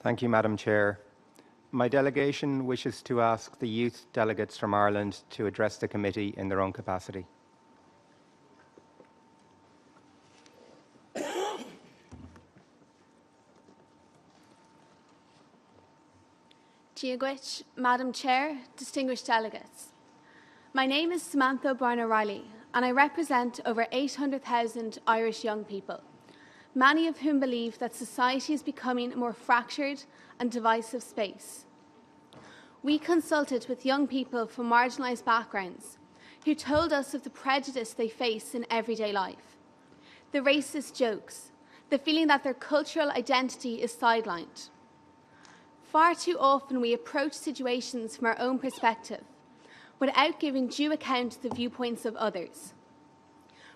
Thank you, Madam Chair. My delegation wishes to ask the youth delegates from Ireland to address the committee in their own capacity. Diagwich, Madam Chair, distinguished delegates. My name is Samantha O'Reilly, and I represent over 800,000 Irish young people, many of whom believe that society is becoming a more fractured and divisive space. We consulted with young people from marginalised backgrounds who told us of the prejudice they face in everyday life, the racist jokes, the feeling that their cultural identity is sidelined. Far too often we approach situations from our own perspective without giving due account to the viewpoints of others.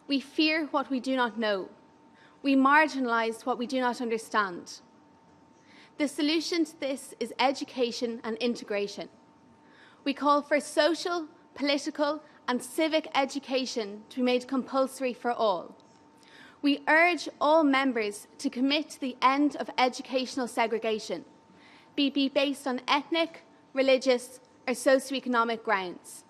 We fear what we do not know. We marginalise what we do not understand. The solution to this is education and integration. We call for social, political and civic education to be made compulsory for all. We urge all members to commit to the end of educational segregation, be it based on ethnic, religious or socioeconomic grounds.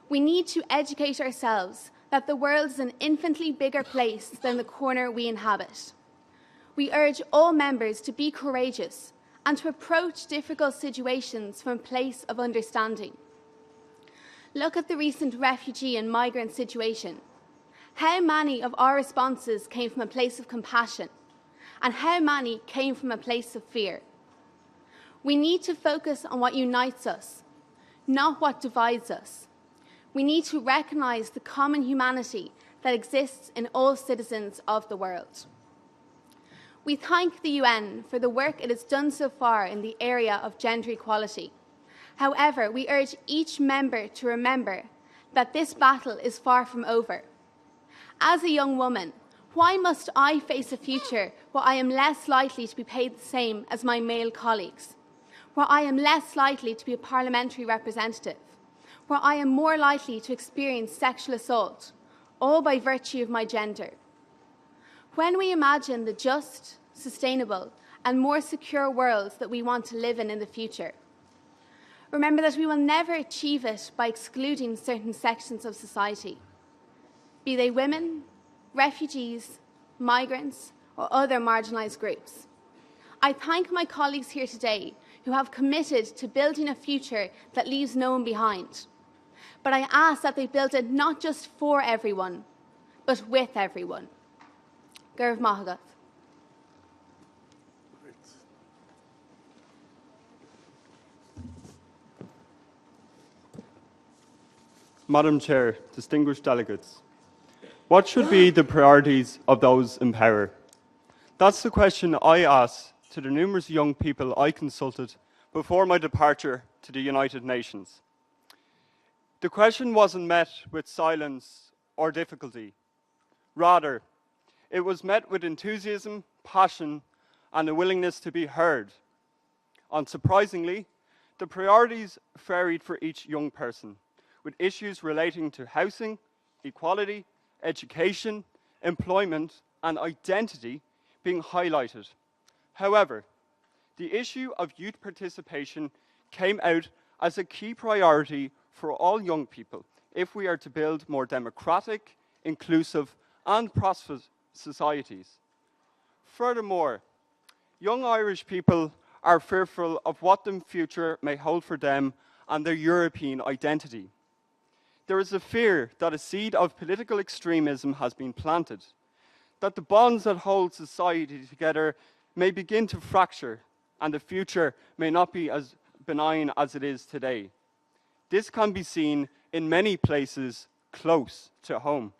We need to educate ourselves that the world is an infinitely bigger place than the corner we inhabit. We urge all members to be courageous and to approach difficult situations from a place of understanding. Look at the recent refugee and migrant situation. How many of our responses came from a place of compassion, and how many came from a place of fear? We need to focus on what unites us, not what divides us. We need to recognise the common humanity that exists in all citizens of the world. We thank the UN for the work it has done so far in the area of gender equality. However, we urge each member to remember that this battle is far from over. As a young woman, why must I face a future where I am less likely to be paid the same as my male colleagues, where I am less likely to be a parliamentary representative, where I am more likely to experience sexual assault, all by virtue of my gender? When we imagine the just, sustainable and more secure world that we want to live in the future, remember that we will never achieve it by excluding certain sections of society, be they women, refugees, migrants or other marginalised groups. I thank my colleagues here today who have committed to building a future that leaves no one behind. But I ask that they build it not just for everyone, but with everyone. Gurv Mahagath. Madam Chair, distinguished delegates, what should be the priorities of those in power? That's the question I asked to the numerous young people I consulted before my departure to the United Nations. The question wasn't met with silence or difficulty. Rather, it was met with enthusiasm, passion, and a willingness to be heard. Unsurprisingly, the priorities varied for each young person, with issues relating to housing, equality, education, employment, and identity being highlighted. However, the issue of youth participation came out as a key priority for all young people if we are to build more democratic, inclusive, and prosperous societies. Furthermore, young Irish people are fearful of what the future may hold for them and their European identity. There is a fear that a seed of political extremism has been planted, that the bonds that hold society together may begin to fracture and the future may not be as benign as it is today. This can be seen in many places close to home.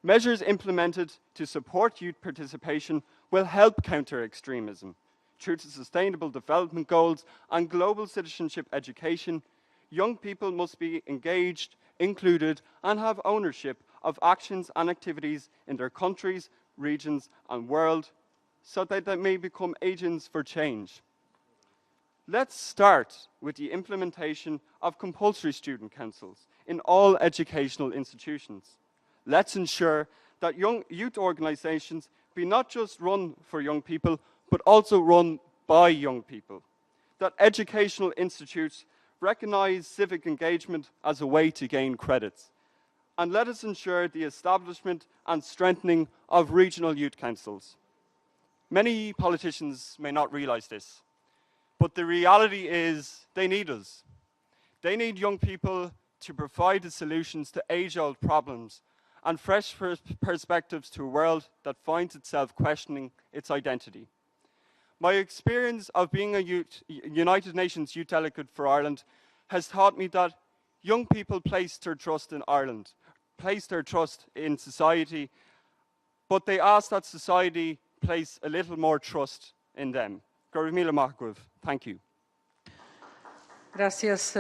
Measures implemented to support youth participation will help counter extremism. Through the Sustainable Development Goals and global citizenship education, young people must be engaged, included, and have ownership of actions and activities in their countries, regions, and world, so that they may become agents for change. Let's start with the implementation of compulsory student councils in all educational institutions. Let's ensure that youth organisations be not just run for young people, but also run by young people, that educational institutes recognise civic engagement as a way to gain credits, and let us ensure the establishment and strengthening of regional youth councils. Many politicians may not realise this, but the reality is they need us. They need young people to provide the solutions to age-old problems and fresh perspectives to a world that finds itself questioning its identity. My experience of being a United Nations Youth Delegate for Ireland has taught me that young people place their trust in Ireland, place their trust in society, but they ask that society place a little more trust in them. Thank you. Gracias.